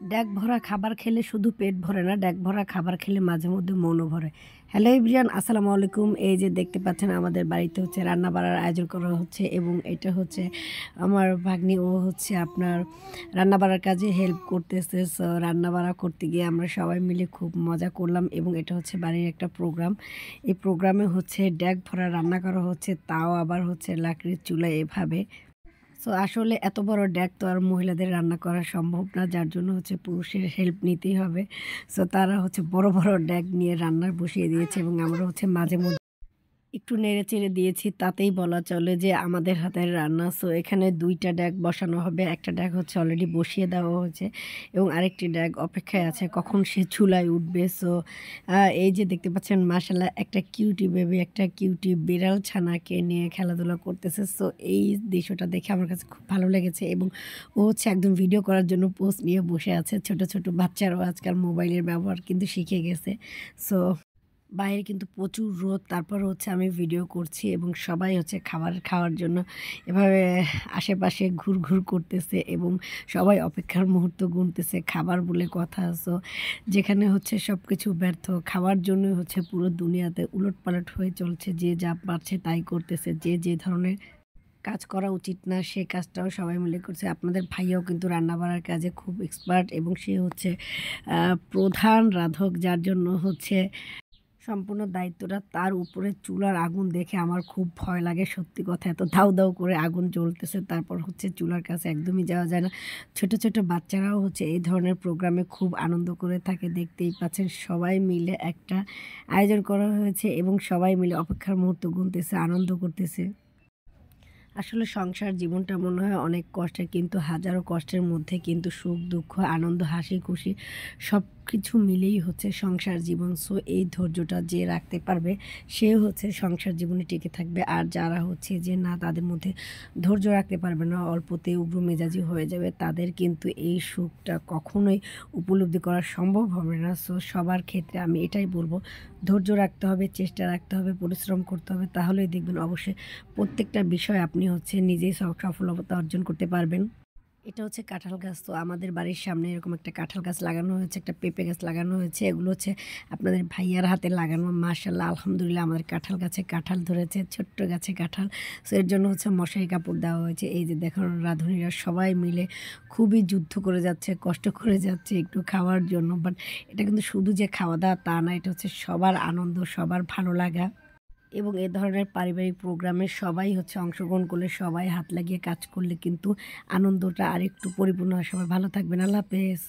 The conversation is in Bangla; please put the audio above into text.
ড্যাক ভরা খাবার খেলে শুধু পেট ভরে না, ড্যাক ভরা খাবার খেলে মাঝে মধ্যে মনও ভরে। হ্যালো এভরিওয়ান, আসসালামু আলাইকুম। এই যে দেখতে পাচ্ছেন আমাদের বাড়িতে হচ্ছে রান্না বাড়ার আয়োজন করা হচ্ছে এবং এটা হচ্ছে আমার ভাগ্নি, ও হচ্ছে আপনার রান্না বাড়ার কাজে হেল্প করতেছে। সো রান্না বাড়া করতে গিয়ে আমরা সবাই মিলে খুব মজা করলাম এবং এটা হচ্ছে বাড়ির একটা প্রোগ্রাম। এই প্রোগ্রামে হচ্ছে ড্যাক ভরা রান্না করা হচ্ছে, তাও আবার হচ্ছে লাকড়ির চুলায় এভাবে। সো আসলে এত বড় ড্যাক তো আর মহিলাদের রান্না করা সম্ভব না, যার জন্য হচ্ছে পুরুষের হেল্প নিতেই হবে। সো তারা হচ্ছে বড় বড় ড্যাক নিয়ে রান্না বসিয়ে দিয়েছে এবং আমরা হচ্ছে মাঝে মধ্যে একটু নেড়েচেড়ে দিয়েছি, তাতেই বলা চলে যে আমাদের হাতের রান্না। সো এখানে ২ টা ড্যাক বসানো হবে। একটা ড্যাক হচ্ছে অলরেডি বসিয়ে দেওয়া হয়েছে এবং আরেকটি ড্যাক অপেক্ষায় আছে কখন সে চুলায় উঠবে। সো এই যে দেখতে পাচ্ছেন মাশাআল্লাহ, একটা কিউটি বেবি, একটা কিউটি বিড়াল ছানাকে নিয়ে খেলাধুলা করতেছে। সো এই দৃশ্যটা দেখে আমার কাছে খুব ভালো লেগেছে এবং ও হচ্ছে একদম ভিডিও করার জন্য পোজ নিয়ে বসে আছে। ছোট, ছোট বাচ্চারাও আজকাল মোবাইলের ব্যবহার কিন্তু শিখে গেছে। সো বাইরে কিন্তু প্রচুর রোদ, তারপর হচ্ছে আমি ভিডিও করছি এবং সবাই হচ্ছে খাবার খাওয়ার জন্য এভাবে আশেপাশে ঘুরঘুর করতেছে এবং সবাই অপেক্ষার মুহূর্ত গুনতেছে খাবার বলে কথা। সো যেখানে হচ্ছে সব কিছু ব্যর্থ, খাওয়ার জন্যই হচ্ছে পুরো দুনিয়াতে উলটপালট হয়ে চলছে। যে যা পারছে তাই করতেছে, যে যে ধরনের কাজ করা উচিত না সে কাজটাও সবাই মিলে করছে। আপনাদের ভাইয়াও কিন্তু রান্নাবাড়ার কাজে খুব এক্সপার্ট এবং সে হচ্ছে প্রধান রাঁধক, যার জন্য হচ্ছে সম্পূর্ণ দায়িত্বটা তার উপরে। চুলার আগুন দেখে আমার খুব ভয় লাগে, সত্যি কথা। এত দাউ দাউ করে আগুন জ্বলতেছে, তারপর হচ্ছে চুলার কাছে একদমই যাওয়া যায় না। ছোট ছোট বাচ্চারাও হচ্ছে এই ধরনের প্রোগ্রামে খুব আনন্দ করে থাকে। দেখতেই পাচ্ছেন সবাই মিলে একটা আয়োজন করা হয়েছে এবং সবাই মিলে অপেক্ষার মুহূর্ত গুনতেছে, আনন্দ করতেছে। আসলে সংসার জীবনটা মনে হয় অনেক কষ্টের, কিন্তু হাজারো কষ্টের মধ্যে কিন্তু সুখ দুঃখ আনন্দ হাসি খুশি সব কিছু মিলেই হচ্ছে সংসার জীবন। সো এই ধৈর্যটা যে রাখতে পারবে সে হচ্ছে সংসার জীবনে টিকে থাকবে, আর যারা হচ্ছে যে না, তাদের মধ্যে ধৈর্য রাখতে পারবে না, অল্পতে উগ্র মেজাজি হয়ে যাবে, তাদের কিন্তু এই সুখটা কখনোই উপলব্ধি করা সম্ভব হবে না। সো সবার ক্ষেত্রে আমি এটাই বলবো, ধৈর্য রাখতে হবে, চেষ্টা রাখতে হবে, পরিশ্রম করতে হবে, তাহলেই দেখবেন অবশ্যই প্রত্যেকটা বিষয় আপনি হচ্ছে নিজেই সফলতা অর্জন করতে পারবেন। এটা হচ্ছে কাঁঠাল গাছ। তো আমাদের বাড়ির সামনে এরকম একটা কাঁঠাল গাছ লাগানো হয়েছে, একটা পেঁপে গাছ লাগানো হয়েছে। এগুলো হচ্ছে আপনাদের ভাইয়ার হাতে লাগানো। মাশাআল্লাহ, আলহামদুলিল্লাহ, আমাদের কাঁঠাল গাছে কাঁঠাল ধরেছে, ছোট্ট গাছে কাঁঠাল। সো এর জন্য হচ্ছে মশারি কাপড় দেওয়া হয়েছে। এই যে দেখুন রাঁধুনিরা সবাই মিলে খুবই যুদ্ধ করে যাচ্ছে, কষ্ট করে যাচ্ছে একটু খাওয়ার জন্য। বাট এটা কিন্তু শুধু যে খাওয়া দাওয়া তা না, এটা হচ্ছে সবার আনন্দ, সবার ভালো লাগা এবং এ ধরনের পারিবারিক প্রোগ্রামে সবাই হচ্ছে অংশগ্রহণ করলে, সবাই হাত লাগিয়ে কাজ করলে কিন্তু আনন্দটা আরেকটু পরিপূর্ণ হয়। সবাই ভালো থাকবেন। আল্লাহ হাফেজ।